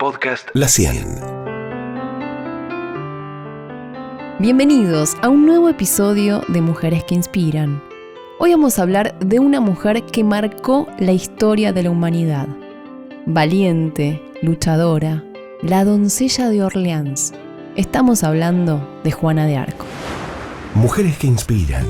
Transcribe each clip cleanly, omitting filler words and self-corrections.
Podcast La 100. Bienvenidos a un nuevo episodio de Mujeres que Inspiran. Hoy vamos a hablar de una mujer que marcó la historia de la humanidad. Valiente, luchadora, la doncella de Orleans. Estamos hablando de Juana de Arco. Mujeres que Inspiran.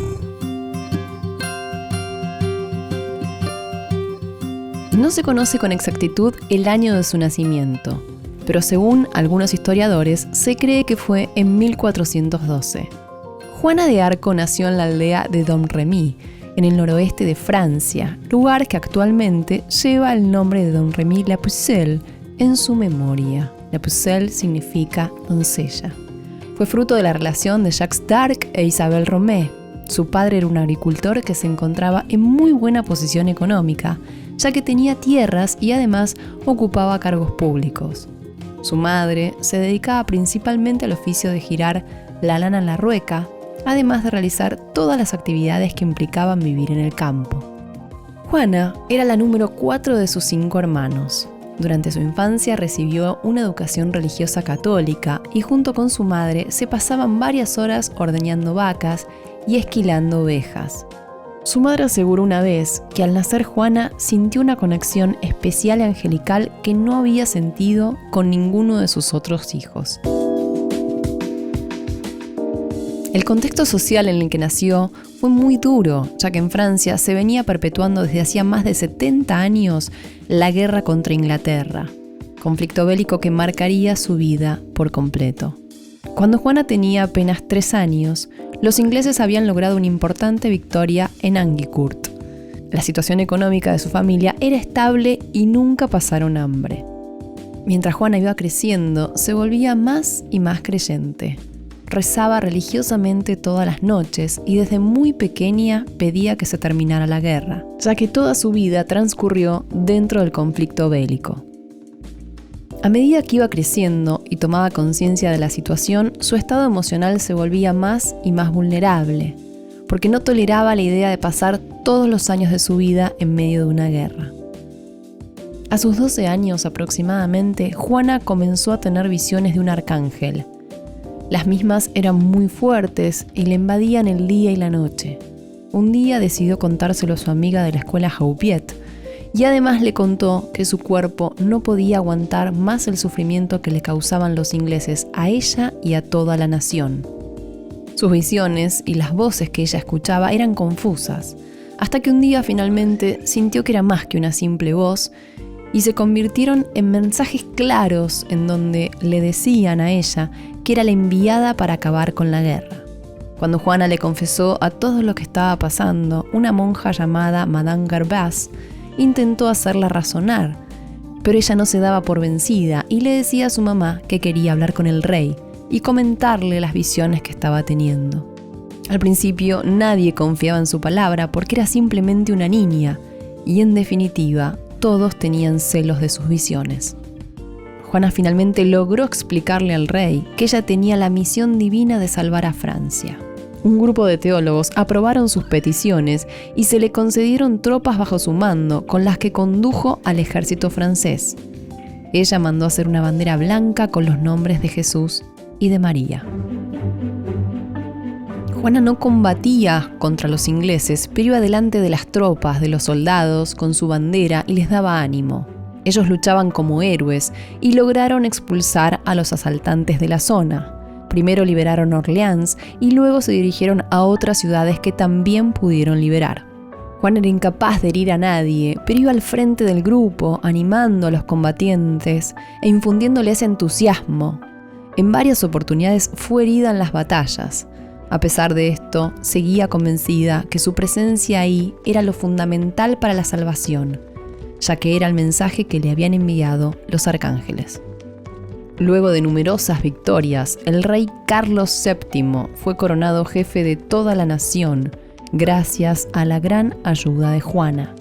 No se conoce con exactitud el año de su nacimiento, pero según algunos historiadores, se cree que fue en 1412. Juana de Arco nació en la aldea de Domremy, en el noroeste de Francia, lugar que actualmente lleva el nombre de Domremy La Pucelle en su memoria. La Pucelle significa doncella. Fue fruto de la relación de Jacques d'Arc e Isabelle Romée. Su padre era un agricultor que se encontraba en muy buena posición económica, ya que tenía tierras y además ocupaba cargos públicos. Su madre se dedicaba principalmente al oficio de girar la lana en la rueca, además de realizar todas las actividades que implicaban vivir en el campo. Juana era la número 4 de sus 5 hermanos. Durante su infancia recibió una educación religiosa católica y junto con su madre se pasaban varias horas ordeñando vacas y esquilando ovejas. Su madre aseguró una vez que al nacer Juana sintió una conexión especial y angelical que no había sentido con ninguno de sus otros hijos. El contexto social en el que nació fue muy duro, ya que en Francia se venía perpetuando desde hacía más de 70 años la guerra contra Inglaterra, conflicto bélico que marcaría su vida por completo. Cuando Juana tenía apenas 3 años, los ingleses habían logrado una importante victoria en Agincourt. La situación económica de su familia era estable y nunca pasaron hambre. Mientras Juana iba creciendo, se volvía más y más creyente. Rezaba religiosamente todas las noches y desde muy pequeña pedía que se terminara la guerra, ya que toda su vida transcurrió dentro del conflicto bélico. A medida que iba creciendo y tomaba conciencia de la situación, su estado emocional se volvía más y más vulnerable, porque no toleraba la idea de pasar todos los años de su vida en medio de una guerra. A sus 12 años aproximadamente, Juana comenzó a tener visiones de un arcángel. Las mismas eran muy fuertes y le invadían el día y la noche. Un día decidió contárselo a su amiga de la escuela Jaupiet, y además le contó que su cuerpo no podía aguantar más el sufrimiento que le causaban los ingleses a ella y a toda la nación. Sus visiones y las voces que ella escuchaba eran confusas, hasta que un día finalmente sintió que era más que una simple voz y se convirtieron en mensajes claros en donde le decían a ella que era la enviada para acabar con la guerra. Cuando Juana le confesó a todo lo que estaba pasando, una monja llamada Madame Garbaz intentó hacerla razonar, pero ella no se daba por vencida y le decía a su mamá que quería hablar con el rey y comentarle las visiones que estaba teniendo. Al principio nadie confiaba en su palabra porque era simplemente una niña y en definitiva todos tenían celos de sus visiones. Juana finalmente logró explicarle al rey que ella tenía la misión divina de salvar a Francia. Un grupo de teólogos aprobaron sus peticiones y se le concedieron tropas bajo su mando, con las que condujo al ejército francés. Ella mandó hacer una bandera blanca con los nombres de Jesús y de María. Juana no combatía contra los ingleses, pero iba delante de las tropas, de los soldados, con su bandera y les daba ánimo. Ellos luchaban como héroes y lograron expulsar a los asaltantes de la zona. Primero liberaron Orleans y luego se dirigieron a otras ciudades que también pudieron liberar. Juana era incapaz de herir a nadie, pero iba al frente del grupo, animando a los combatientes e infundiéndoles entusiasmo. En varias oportunidades fue herida en las batallas. A pesar de esto, seguía convencida que su presencia ahí era lo fundamental para la salvación, ya que era el mensaje que le habían enviado los arcángeles. Luego de numerosas victorias, el rey Carlos VII fue coronado jefe de toda la nación, gracias a la gran ayuda de Juana.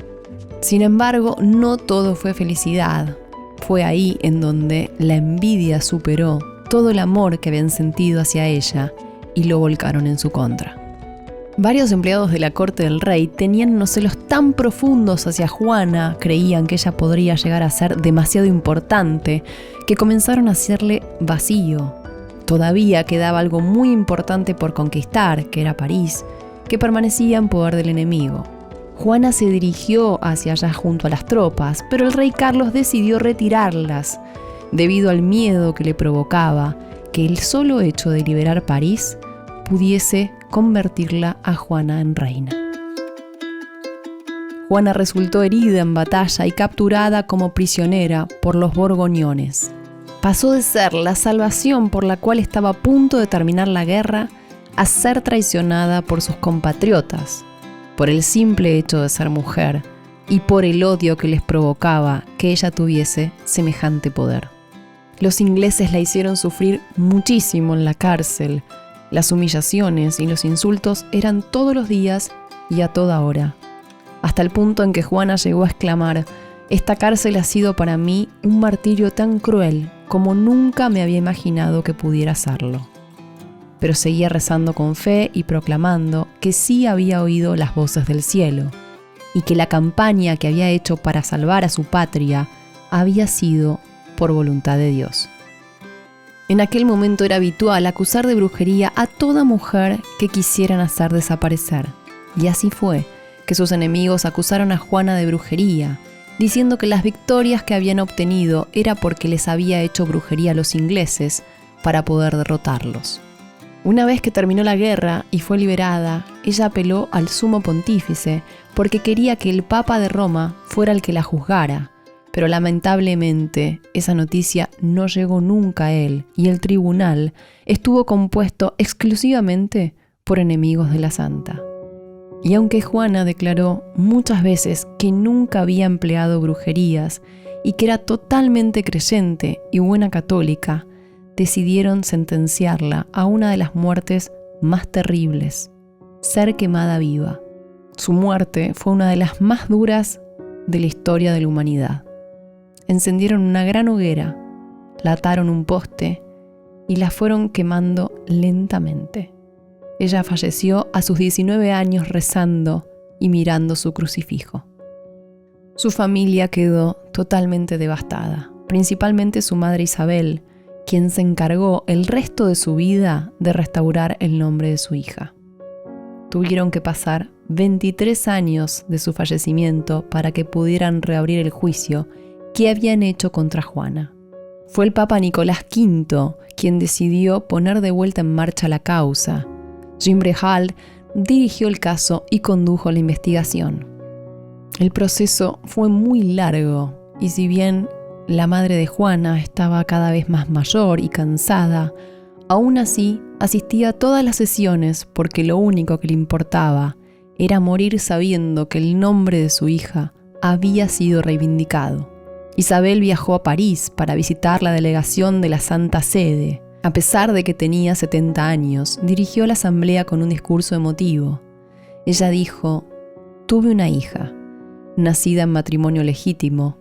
Sin embargo, no todo fue felicidad. Fue ahí en donde la envidia superó todo el amor que habían sentido hacia ella y lo volcaron en su contra. Varios empleados de la corte del rey tenían unos celos tan profundos hacia Juana, creían que ella podría llegar a ser demasiado importante, que comenzaron a hacerle vacío. Todavía quedaba algo muy importante por conquistar, que era París, que permanecía en poder del enemigo. Juana se dirigió hacia allá junto a las tropas, pero el rey Carlos decidió retirarlas, debido al miedo que le provocaba que el solo hecho de liberar París pudiese convertirla a Juana en reina. Juana resultó herida en batalla y capturada como prisionera por los borgoñones. Pasó de ser la salvación por la cual estaba a punto de terminar la guerra a ser traicionada por sus compatriotas, por el simple hecho de ser mujer y por el odio que les provocaba que ella tuviese semejante poder. Los ingleses la hicieron sufrir muchísimo en la cárcel. Las humillaciones y los insultos eran todos los días y a toda hora, hasta el punto en que Juana llegó a exclamar: «Esta cárcel ha sido para mí un martirio tan cruel como nunca me había imaginado que pudiera serlo». Pero seguía rezando con fe y proclamando que sí había oído las voces del cielo y que la campaña que había hecho para salvar a su patria había sido por voluntad de Dios. En aquel momento era habitual acusar de brujería a toda mujer que quisieran hacer desaparecer. Y así fue que sus enemigos acusaron a Juana de brujería, diciendo que las victorias que habían obtenido era porque les había hecho brujería a los ingleses para poder derrotarlos. Una vez que terminó la guerra y fue liberada, ella apeló al sumo pontífice porque quería que el Papa de Roma fuera el que la juzgara. Pero lamentablemente esa noticia no llegó nunca a él y el tribunal estuvo compuesto exclusivamente por enemigos de la santa. Y aunque Juana declaró muchas veces que nunca había empleado brujerías y que era totalmente creyente y buena católica, decidieron sentenciarla a una de las muertes más terribles: ser quemada viva. Su muerte fue una de las más duras de la historia de la humanidad. Encendieron una gran hoguera, la ataron un poste y la fueron quemando lentamente. Ella falleció a sus 19 años rezando y mirando su crucifijo. Su familia quedó totalmente devastada, principalmente su madre Isabel, quien se encargó el resto de su vida de restaurar el nombre de su hija. Tuvieron que pasar 23 años de su fallecimiento para que pudieran reabrir el juicio que habían hecho contra Juana. Fue el Papa Nicolás V quien decidió poner de vuelta en marcha la causa. Jean Brehal dirigió el caso y condujo la investigación. El proceso fue muy largo y si bien la madre de Juana estaba cada vez más mayor y cansada, aún así asistía a todas las sesiones porque lo único que le importaba era morir sabiendo que el nombre de su hija había sido reivindicado. Isabel viajó a París para visitar la delegación de la Santa Sede. A pesar de que tenía 70 años, dirigió la asamblea con un discurso emotivo. Ella dijo: «Tuve una hija, nacida en matrimonio legítimo,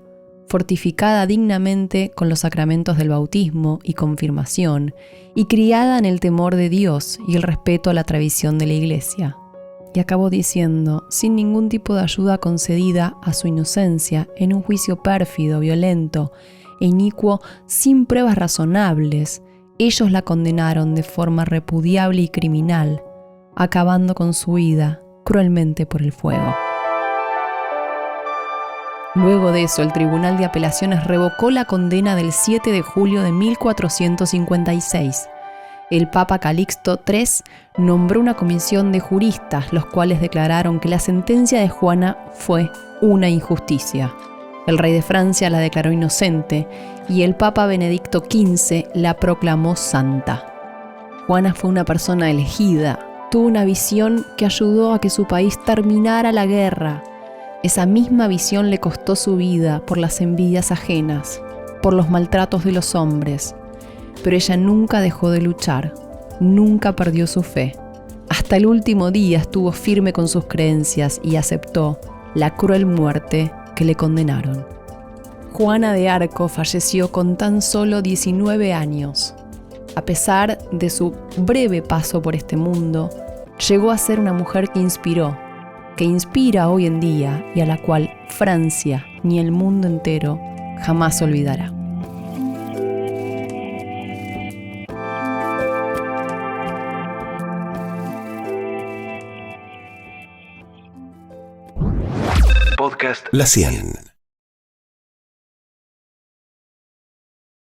fortificada dignamente con los sacramentos del bautismo y confirmación, y criada en el temor de Dios y el respeto a la tradición de la Iglesia». Y acabó diciendo, sin ningún tipo de ayuda concedida a su inocencia en un juicio pérfido, violento e inicuo, sin pruebas razonables, ellos la condenaron de forma repudiable y criminal, acabando con su vida cruelmente por el fuego. Luego de eso, el Tribunal de Apelaciones revocó la condena del 7 de julio de 1456. El Papa Calixto III nombró una comisión de juristas, los cuales declararon que la sentencia de Juana fue una injusticia. El rey de Francia la declaró inocente y el Papa Benedicto XV la proclamó santa. Juana fue una persona elegida, tuvo una visión que ayudó a que su país terminara la guerra. Esa misma visión le costó su vida por las envidias ajenas, por los maltratos de los hombres. Pero ella nunca dejó de luchar, nunca perdió su fe. Hasta el último día estuvo firme con sus creencias y aceptó la cruel muerte que le condenaron. Juana de Arco falleció con tan solo 19 años. A pesar de su breve paso por este mundo, llegó a ser una mujer que inspira hoy en día y a la cual Francia ni el mundo entero jamás olvidará. Podcast La 100.